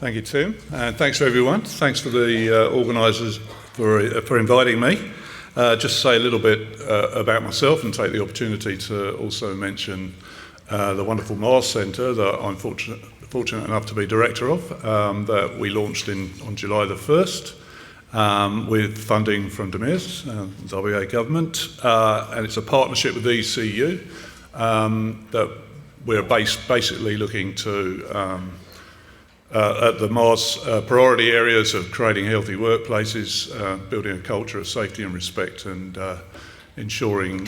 Thank you, Tim, and thanks to everyone. Thanks for the organisers for inviting me. Just to say a little bit about myself and take the opportunity to also mention the wonderful Mars Centre that I'm fortunate enough to be director of, that we launched on July the 1st with funding from DMIRS, WA government, and it's a partnership with ECU that we're basically looking to at the Mars priority areas of creating healthy workplaces, building a culture of safety and respect, and ensuring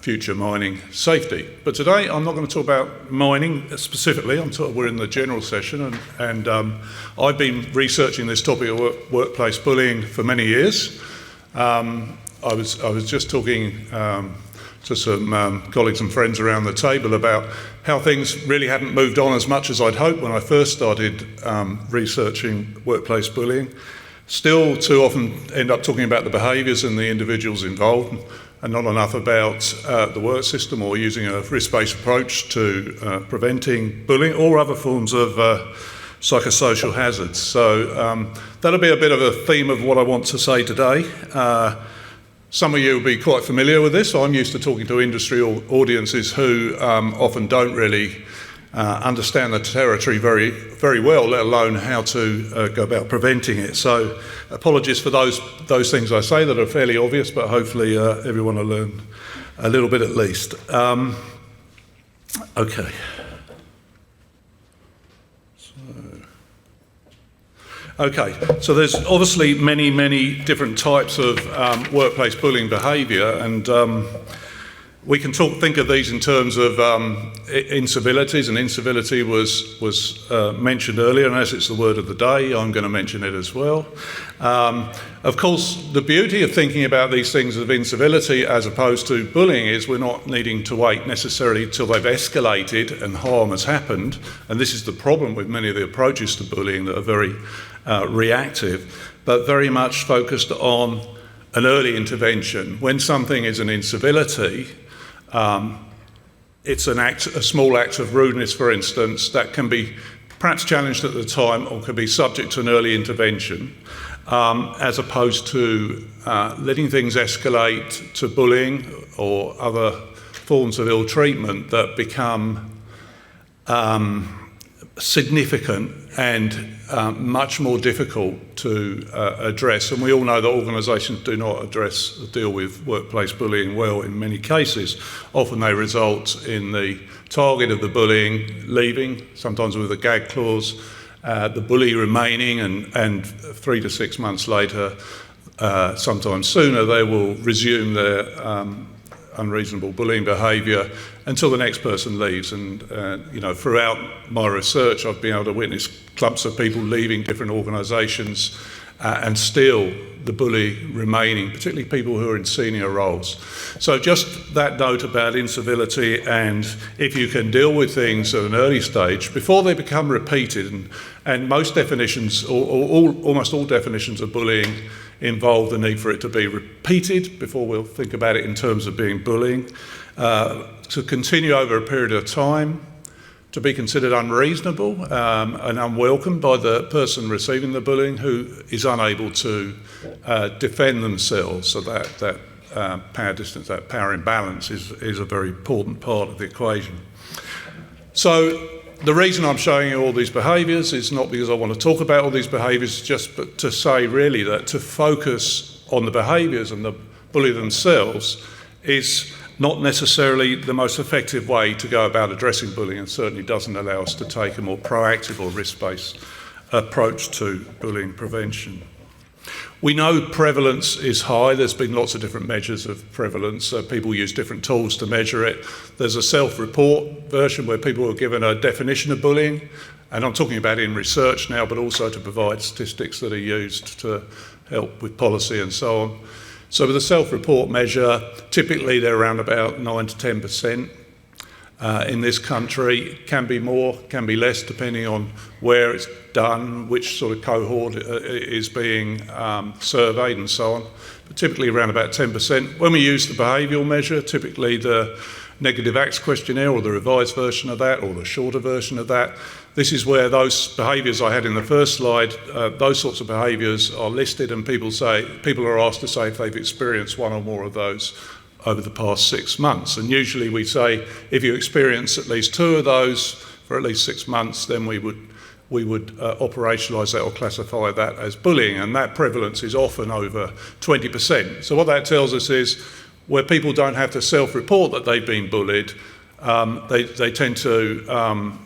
future mining safety. But today I'm not going to talk about mining specifically. We're in the general session, and I've been researching this topic of workplace bullying for many years. I was just talking to some colleagues and friends around the table about how things really hadn't moved on as much as I'd hoped when I first started researching workplace bullying. Still too often end up talking about the behaviours and the individuals involved, and not enough about the work system or using a risk-based approach to preventing bullying or other forms of psychosocial hazards. So that'll be a bit of a theme of what I want to say today. Some of you will be quite familiar with this. I'm used to talking to industry audiences who often don't really understand the territory very, very well, let alone how to go about preventing it. So apologies for those things I say that are fairly obvious, but hopefully everyone will learn a little bit at least. Okay. Okay, so there's obviously many different types of workplace bullying behaviour, and we can think of these in terms of incivilities, and incivility was mentioned earlier, and as it's the word of the day, I'm going to mention it as well. Of course, the beauty of thinking about these things of incivility as opposed to bullying is we're not needing to wait necessarily till they've escalated and harm has happened, and this is the problem with many of the approaches to bullying that are very reactive, but very much focused on an early intervention. When something is an incivility, it's a small act of rudeness, for instance, that can be perhaps challenged at the time or can be subject to an early intervention, as opposed to letting things escalate to bullying or other forms of ill treatment that become significant and much more difficult to address. And we all know that organisations do not deal with workplace bullying well in many cases. Often they result in the target of the bullying leaving, sometimes with a gag clause, the bully remaining, and 3 to 6 months later, sometimes sooner, they will resume their unreasonable bullying behaviour until the next person leaves. And throughout my research, I've been able to witness clumps of people leaving different organisations and still the bully remaining, particularly people who are in senior roles. So just that note about incivility, and if you can deal with things at an early stage before they become repeated, and most definitions, or almost all definitions of bullying involve the need for it to be repeated before we'll think about it in terms of being bullying, to continue over a period of time, to be considered unreasonable and unwelcome by the person receiving the bullying who is unable to defend themselves. So that power distance, that power imbalance is a very important part of the equation. So the reason I'm showing you all these behaviours is not because I want to talk about all these behaviours, but to say really that to focus on the behaviours and the bully themselves is not necessarily the most effective way to go about addressing bullying, and certainly doesn't allow us to take a more proactive or risk-based approach to bullying prevention. We know prevalence is high. There's been lots of different measures of prevalence. People use different tools to measure it. There's a self-report version where people are given a definition of bullying, and I'm talking about in research now, but also to provide statistics that are used to help with policy and so on. So with a self-report measure, typically they're around about 9 to 10% in this country. Can be more, can be less, depending on where it's done, which sort of cohort is being surveyed and so on. But typically around about 10%. When we use the behavioural measure, typically the negative acts questionnaire or the revised version of that or the shorter version of that, this is where those behaviours I had in the first slide, those sorts of behaviours are listed, and people are asked to say if they've experienced one or more of those over the past 6 months. And usually we say if you experience at least 2 of those for at least 6 months, then we would operationalise that or classify that as bullying, and that prevalence is often over 20%. So what that tells us is where people don't have to self-report that they've been bullied, they tend to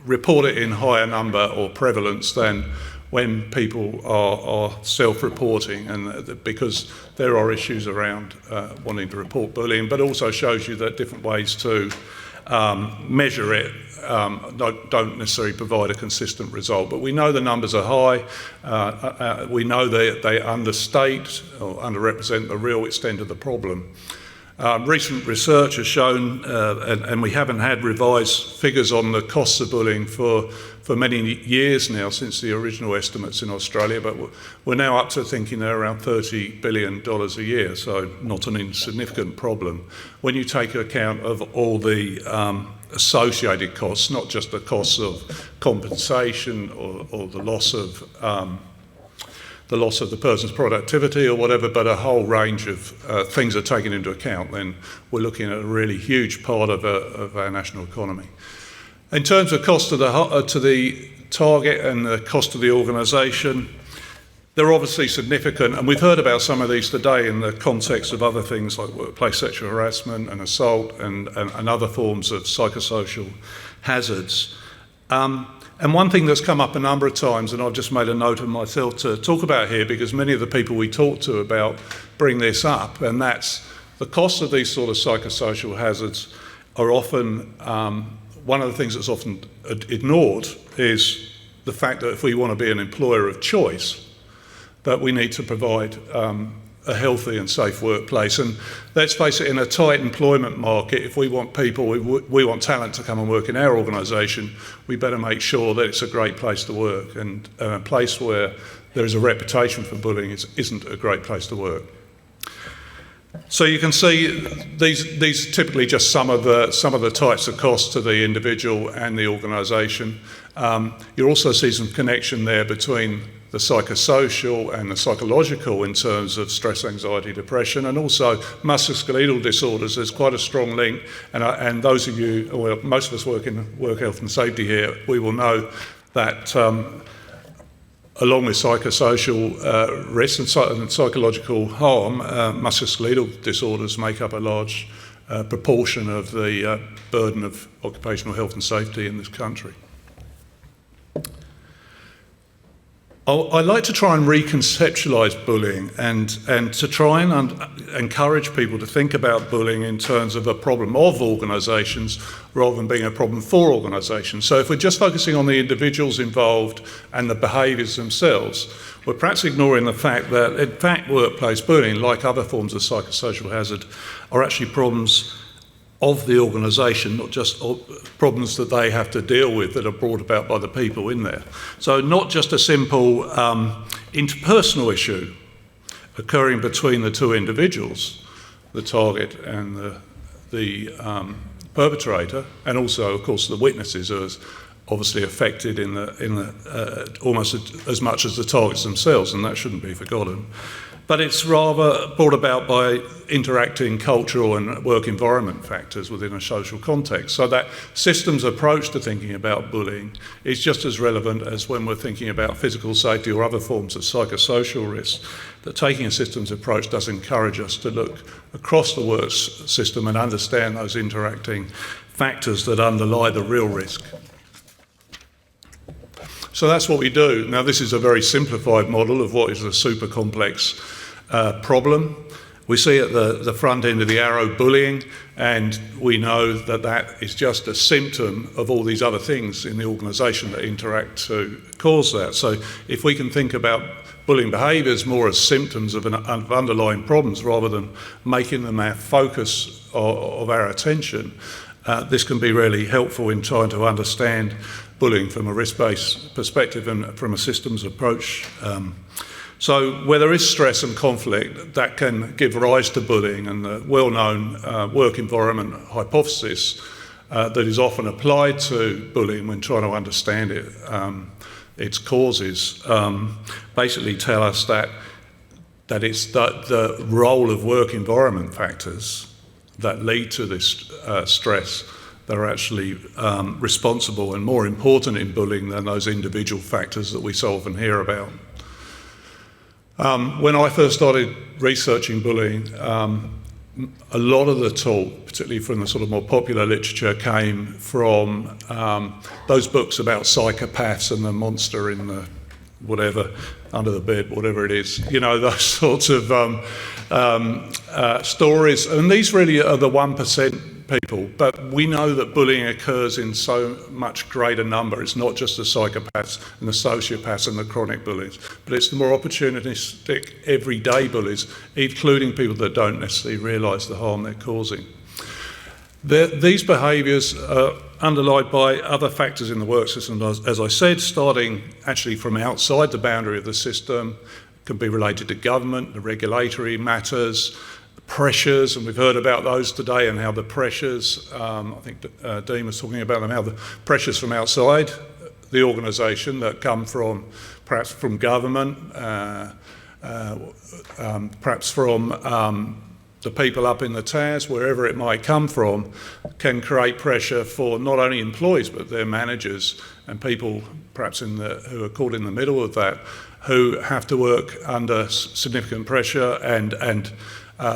report it in higher number or prevalence than when people are self-reporting, and because there are issues around wanting to report bullying, but also shows you that different ways to measure it don't necessarily provide a consistent result. But we know the numbers are high. We know they understate or underrepresent the real extent of the problem. Recent research has shown, and we haven't had revised figures on the costs of bullying for many years now, since the original estimates in Australia, but we're now up to thinking they're around $30 billion a year, so not an insignificant problem. When you take account of all the associated costs, not just the costs of compensation or the loss of the person's productivity or whatever, but a whole range of things are taken into account, then we're looking at a really huge part of our national economy. In terms of cost to the target and the cost to the organisation, they're obviously significant, and we've heard about some of these today in the context of other things like workplace sexual harassment and assault and other forms of psychosocial hazards. And one thing that's come up a number of times, and I've just made a note of myself to talk about here, because many of the people we talk to about bring this up, and that's the cost of these sort of psychosocial hazards are often, one of the things that's often ignored is the fact that if we want to be an employer of choice, that we need to provide a healthy and safe workplace. And let's face it, in a tight employment market, if we want people, we want talent to come and work in our organisation, we better make sure that it's a great place to work, and a place where there is a reputation for bullying isn't a great place to work. So you can see these are typically just some of the types of costs to the individual and the organisation. You'll also see some connection there between the psychosocial and the psychological in terms of stress, anxiety, depression, and also musculoskeletal disorders. There's quite a strong link, and those of you, well, most of us work in work health and safety here, we will know that along with psychosocial risks and psychological harm, musculoskeletal disorders make up a large proportion of the burden of occupational health and safety in this country. I like to try and reconceptualise bullying and to try and encourage people to think about bullying in terms of a problem of organisations rather than being a problem for organisations. So if we're just focusing on the individuals involved and the behaviours themselves, we're perhaps ignoring the fact that, in fact, workplace bullying, like other forms of psychosocial hazard, are actually problems of the organisation, not just problems that they have to deal with that are brought about by the people in there. So not just a simple interpersonal issue occurring between the two individuals, the target and the perpetrator, and also, of course, the witnesses are obviously affected in the almost as much as the targets themselves, and that shouldn't be forgotten. But it's rather brought about by interacting cultural and work environment factors within a social context. So that systems approach to thinking about bullying is just as relevant as when we're thinking about physical safety or other forms of psychosocial risks. That taking a systems approach does encourage us to look across the work system and understand those interacting factors that underlie the real risk. So that's what we do. Now, this is a very simplified model of what is a super complex problem. We see at the front end of the arrow bullying, and we know that that is just a symptom of all these other things in the organisation that interact to cause that. So if we can think about bullying behaviours more as symptoms of underlying problems rather than making them our focus of our attention, this can be really helpful in trying to understand bullying from a risk-based perspective and from a systems approach. So where there is stress and conflict, that can give rise to bullying, and the well-known work environment hypothesis that is often applied to bullying when trying to understand it, its causes, basically tell us that it's the role of work environment factors that lead to this stress that are actually responsible and more important in bullying than those individual factors that we so often hear about. When I first started researching bullying, a lot of the talk, particularly from the sort of more popular literature, came from those books about psychopaths and the monster in the whatever, under the bed, whatever it is, you know, those sorts of stories. And these really are the 1% people, but we know that bullying occurs in so much greater number. It's not just the psychopaths and the sociopaths and the chronic bullies, but it's the more opportunistic everyday bullies, including people that don't necessarily realise the harm they're causing. These behaviours are underlined by other factors in the work system, as I said, starting actually from outside the boundary of the system, can be related to government, the regulatory matters, pressures, and we've heard about those today, and how the pressures, I think Dean was talking about them, how the pressures from outside the organisation that come from, perhaps from government, perhaps from the people up in the TAS, wherever it might come from, can create pressure for not only employees but their managers and people perhaps who are caught in the middle of that, who have to work under significant pressure, and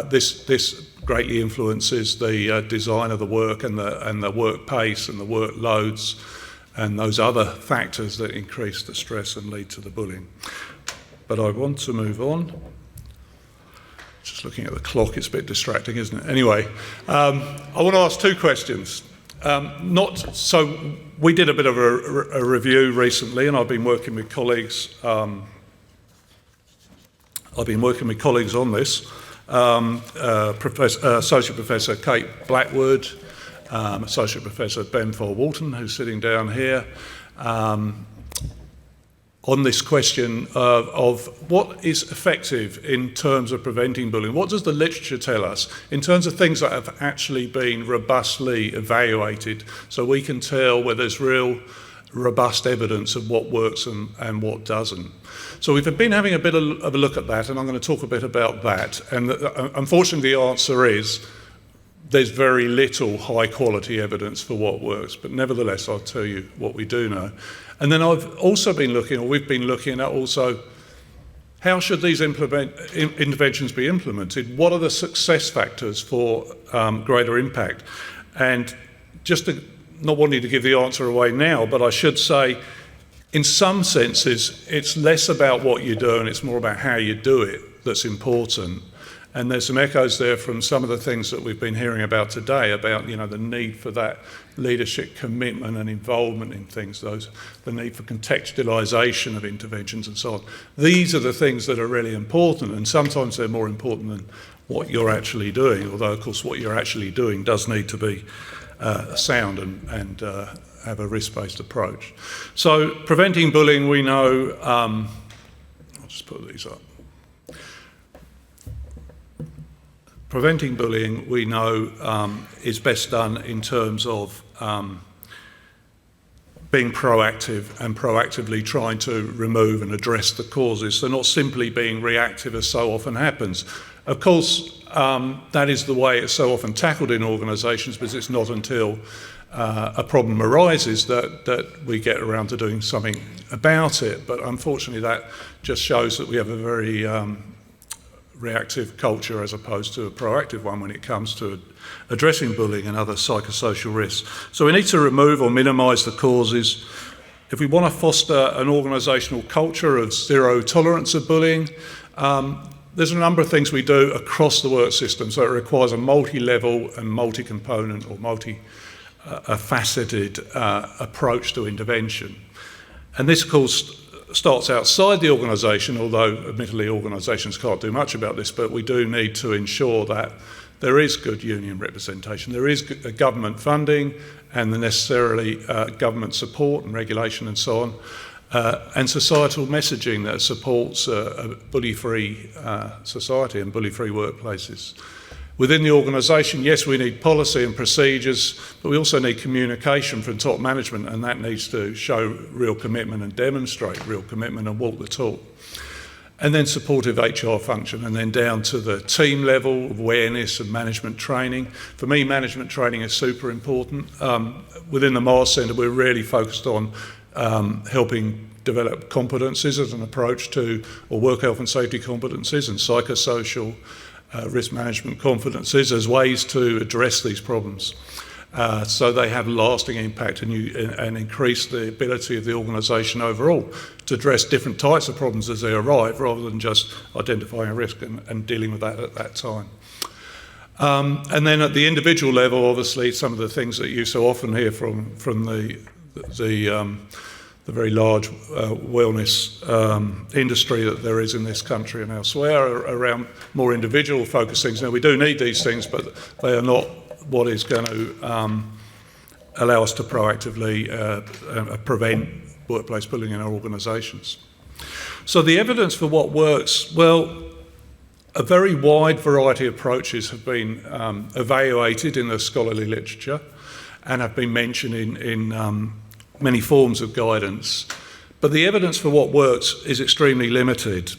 this greatly influences the design of the work and the work pace and the workloads and those other factors that increase the stress and lead to the bullying. But I want to move on. Just looking at the clock, it's a bit distracting, isn't it? Anyway, I want to ask two questions. So we did a bit of a review recently, and I've been working with colleagues. On this. Associate Professor Kate Blackwood, Associate Professor Ben Walton, who's sitting down here, on this question of what is effective in terms of preventing bullying. What does the literature tell us in terms of things that have actually been robustly evaluated, so we can tell where there's real robust evidence of what works and what doesn't. So we've been having a bit of a look at that, and I'm going to talk a bit about that. And unfortunately the answer is there's very little high quality evidence for what works, but nevertheless I'll tell you what we do know. And then we've been looking at also, how should these interventions be implemented? What are the success factors for greater impact? And just not wanting to give the answer away now, but I should say, in some senses, it's less about what you do and it's more about how you do it that's important. And there's some echoes there from some of the things that we've been hearing about today, about, you know, the need for that leadership commitment and involvement in things, the need for contextualisation of interventions and so on. These are the things that are really important, and sometimes they're more important than what you're actually doing, although of course what you're actually doing does need to be sound and have a risk-based approach. So preventing bullying, we know, I'll just put these up. Preventing bullying, we know, is best done in terms of being proactive and proactively trying to remove and address the causes, so not simply being reactive as so often happens. Of course, that is the way it's so often tackled in organisations, because it's not until a problem arises that we get around to doing something about it. But unfortunately that just shows that we have a very reactive culture as opposed to a proactive one when it comes to addressing bullying and other psychosocial risks. So we need to remove or minimise the causes. If we want to foster an organisational culture of zero tolerance of bullying, there's a number of things we do across the work system, so it requires a multi-level and multi-component or multi-faceted approach to intervention. And this, of course, starts outside the organisation, although admittedly organisations can't do much about this, but we do need to ensure that there is good union representation, there is government funding and the necessarily government support and regulation and so on, and societal messaging that supports a bully-free society and bully-free workplaces. Within the organisation, yes, we need policy and procedures, but we also need communication from top management, and that needs to show real commitment and demonstrate real commitment and walk the talk. And then supportive HR function, and then down to the team level, awareness and management training. For me, management training is super important. Within the Mars Centre, we're really focused on helping develop competencies as an approach to, or work health and safety competencies and psychosocial risk management competencies as ways to address these problems. So they have lasting impact and increase the ability of the organisation overall to address different types of problems as they arrive, rather than just identifying a risk and dealing with that at that time. And then at the individual level, obviously, some of the things that you so often hear from the very large wellness industry that there is in this country and elsewhere around more individual focused things. Now, we do need these things, but they are not what is going to allow us to proactively prevent workplace bullying in our organisations. So the evidence for what works, well, a very wide variety of approaches have been evaluated in the scholarly literature and have been mentioned in many forms of guidance, but the evidence for what works is extremely limited.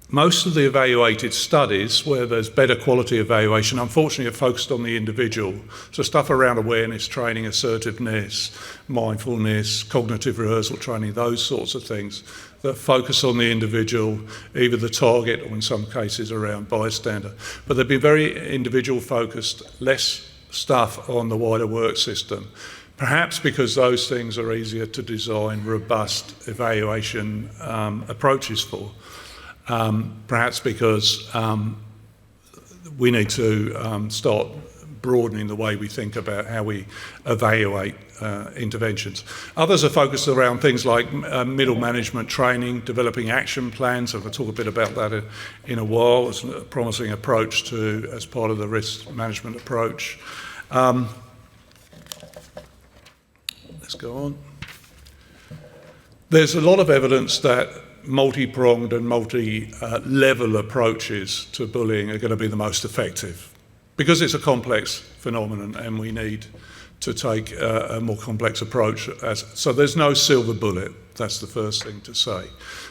Most of the evaluated studies where there's better quality evaluation, unfortunately, are focused on the individual. So stuff around awareness training, assertiveness, mindfulness, cognitive rehearsal training, those sorts of things that focus on the individual, either the target or in some cases around bystander. But they've been very individual focused, less stuff on the wider work system. Perhaps because those things are easier to design robust evaluation approaches for. Perhaps because we need to start broadening the way we think about how we evaluate interventions. Others are focused around things like middle management training, developing action plans, and we'll talk a bit about that in a while. It's a promising approach as part of the risk management approach. Let's go on. There's a lot of evidence that multi-pronged and multi-level approaches to bullying are going to be the most effective because it's a complex phenomenon and we need to take a more complex approach. So there's no silver bullet, that's the first thing to say.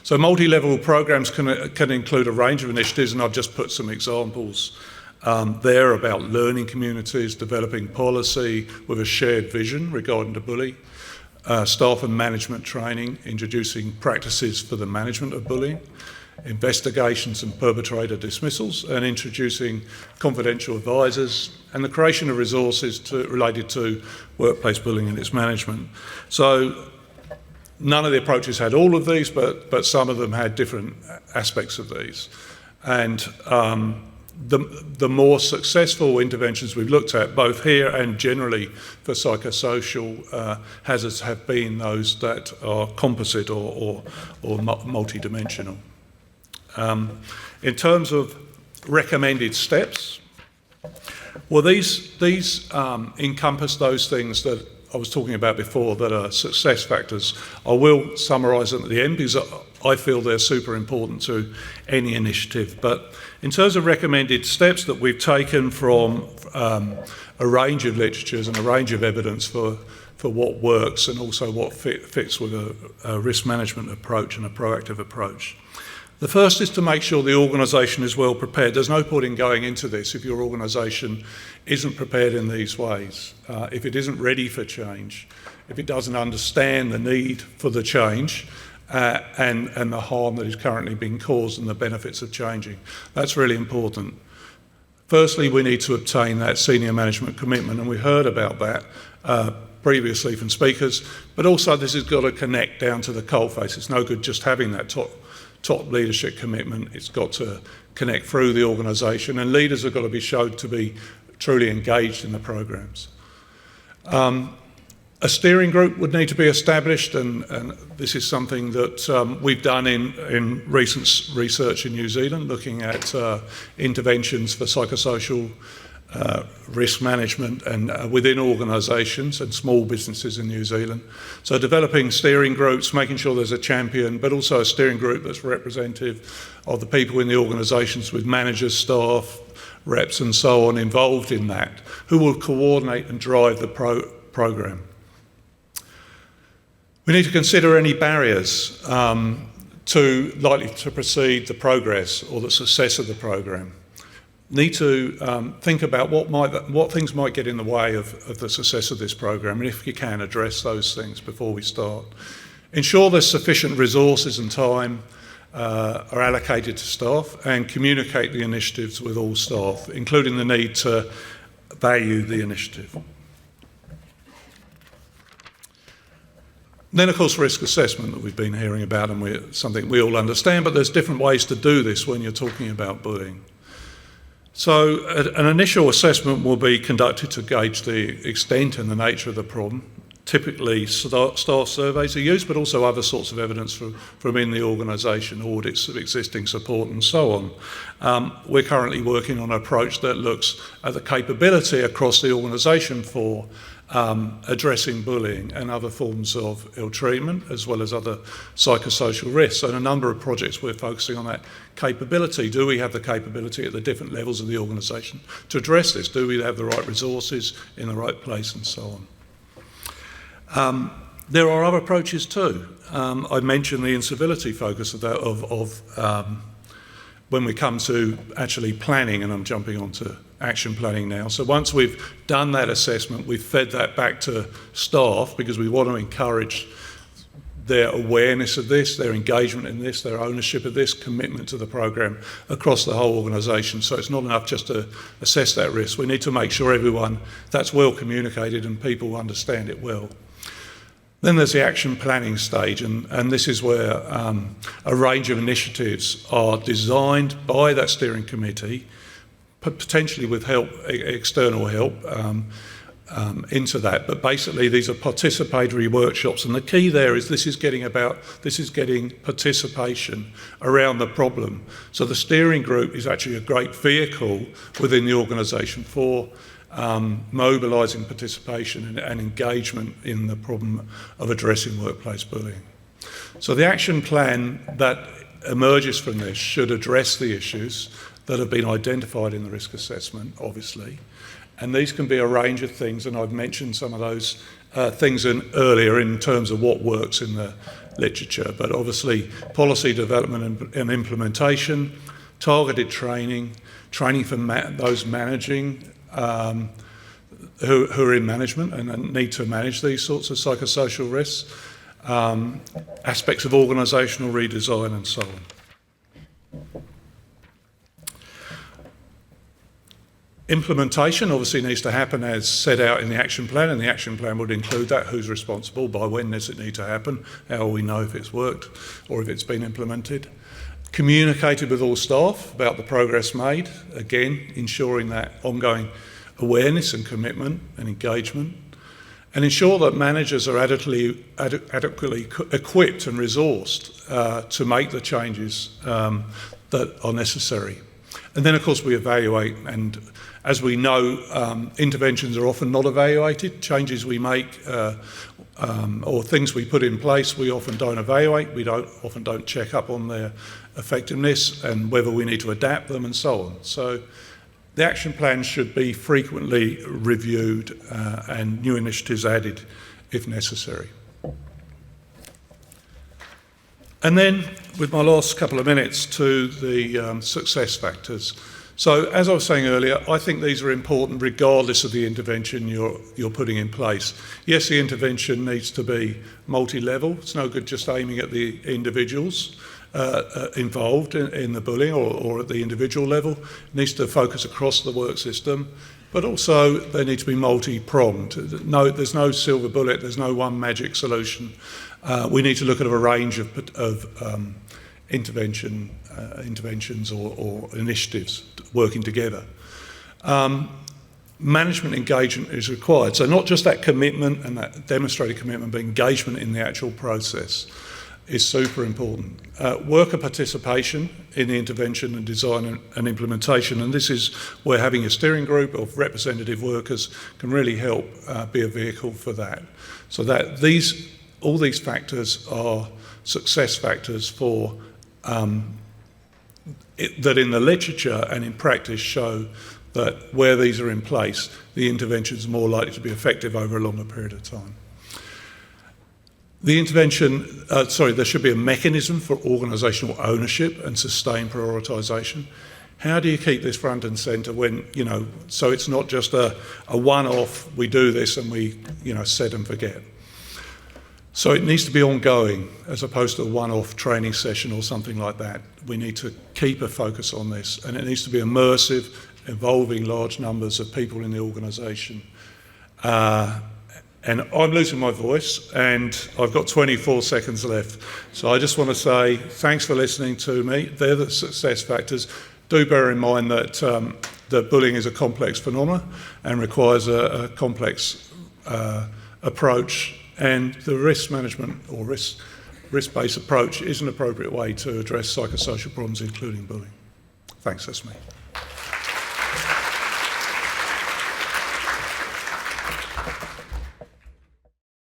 So multi-level programs can include a range of initiatives, and I've just put some examples there about learning communities, developing policy with a shared vision regarding the bully, staff and management training, introducing practices for the management of bullying, investigations and perpetrator dismissals, and introducing confidential advisors, and the creation of resources related to workplace bullying and its management. So none of the approaches had all of these, but some of them had different aspects of these. And the more successful interventions we've looked at, both here and generally for psychosocial hazards, have been those that are composite or multidimensional. In terms of recommended steps, well, these encompass those things that I was talking about before that are success factors. I will summarise them at the end because I feel they're super important to any initiative. But in terms of recommended steps that we've taken from a range of literatures and a range of evidence for what works and also what fits with a risk management approach and a proactive approach. The first is to make sure the organisation is well prepared. There's no point in going into this if your organisation isn't prepared in these ways, if it isn't ready for change, if it doesn't understand the need for the change and the harm that is currently being caused and the benefits of changing. That's really important. Firstly, we need to obtain that senior management commitment, and we heard about that previously from speakers, but also this has got to connect down to the coalface. It's no good just having that top leadership commitment. It's got to connect through the organisation, and leaders have got to be shown to be truly engaged in the programs. A steering group would need to be established, and this is something that we've done in recent research in New Zealand, looking at interventions for psychosocial risk management and within organisations and small businesses in New Zealand. So developing steering groups, making sure there's a champion, but also a steering group that's representative of the people in the organisations with managers, staff, reps and so on involved in that, who will coordinate and drive the program. We need to consider any barriers likely to precede the progress or the success of the program. Need to think about what things might get in the way of the success of this program, and if you can, address those things before we start. Ensure there's sufficient resources and time are allocated to staff, and communicate the initiatives with all staff, including the need to value the initiative. Then, of course, risk assessment that we've been hearing about, and something we all understand, but there's different ways to do this when you're talking about bullying. So an initial assessment will be conducted to gauge the extent and the nature of the problem. Typically, staff surveys are used, but also other sorts of evidence from in the organisation, audits of existing support and so on. We're currently working on an approach that looks at the capability across the organisation for addressing bullying and other forms of ill treatment, as well as other psychosocial risks. So in a number of projects we're focusing on that capability. Do we have the capability at the different levels of the organisation to address this? Do we have the right resources in the right place and so on? There are other approaches too. I mentioned the incivility focus of that, when we come to actually planning, and I'm jumping onto action planning now. So once we've done that assessment, we've fed that back to staff, because we want to encourage their awareness of this, their engagement in this, their ownership of this, commitment to the program across the whole organisation. So it's not enough just to assess that risk. We need to make sure that's well communicated and people understand it well. Then there's the action planning stage, and this is where a range of initiatives are designed by that steering committee, potentially with help, external help into that. But basically these are participatory workshops, and the key there is this is getting participation around the problem. So the steering group is actually a great vehicle within the organisation for mobilising participation and engagement in the problem of addressing workplace bullying. So the action plan that emerges from this should address the issues that have been identified in the risk assessment, obviously, and these can be a range of things, and I've mentioned some of those things earlier in terms of what works in the literature, but obviously policy development and implementation, targeted training for those managing who are in management and need to manage these sorts of psychosocial risks, aspects of organisational redesign and so on. Implementation obviously needs to happen as set out in the action plan, and the action plan would include that: who's responsible, by when does it need to happen, how will we know if it's worked or if it's been implemented. Communicated with all staff about the progress made, again ensuring that ongoing awareness and commitment and engagement, and ensure that managers are adequately equipped and resourced to make the changes that are necessary. And then of course we evaluate, and as we know, interventions are often not evaluated. Changes we make or things we put in place, we often don't evaluate. We often don't check up on their effectiveness and whether we need to adapt them and so on. So the action plan should be frequently reviewed and new initiatives added if necessary. And then, with my last couple of minutes, to the success factors. So, as I was saying earlier, I think these are important regardless of the intervention you're putting in place. Yes, the intervention needs to be multi-level. It's no good just aiming at the individuals involved in the bullying or at the individual level. It needs to focus across the work system, but also they need to be multi-pronged. There's no silver bullet, there's no one magic solution. We need to look at a range of interventions or initiatives working together. Management engagement is required. So not just that commitment and that demonstrated commitment, but engagement in the actual process is super important. Worker participation in the intervention and design and implementation, and this is where having a steering group of representative workers can really help be a vehicle for that. So that all these factors are success factors for that in the literature and in practice show that where these are in place, the interventions are more likely to be effective over a longer period of time. The intervention, there should be a mechanism for organisational ownership and sustained prioritisation. How do you keep this front and centre when, so it's not just a one-off, we do this and we, set and forget. So it needs to be ongoing as opposed to a one-off training session or something like that. We need to keep a focus on this, and it needs to be immersive, involving large numbers of people in the organisation. And I'm losing my voice, and I've got 24 seconds left. So I just want to say thanks for listening to me. They're the success factors. Do bear in mind that bullying is a complex phenomenon and requires a complex approach, and the risk management or risk-based approach is an appropriate way to address psychosocial problems, including bullying. Thanks, that's me.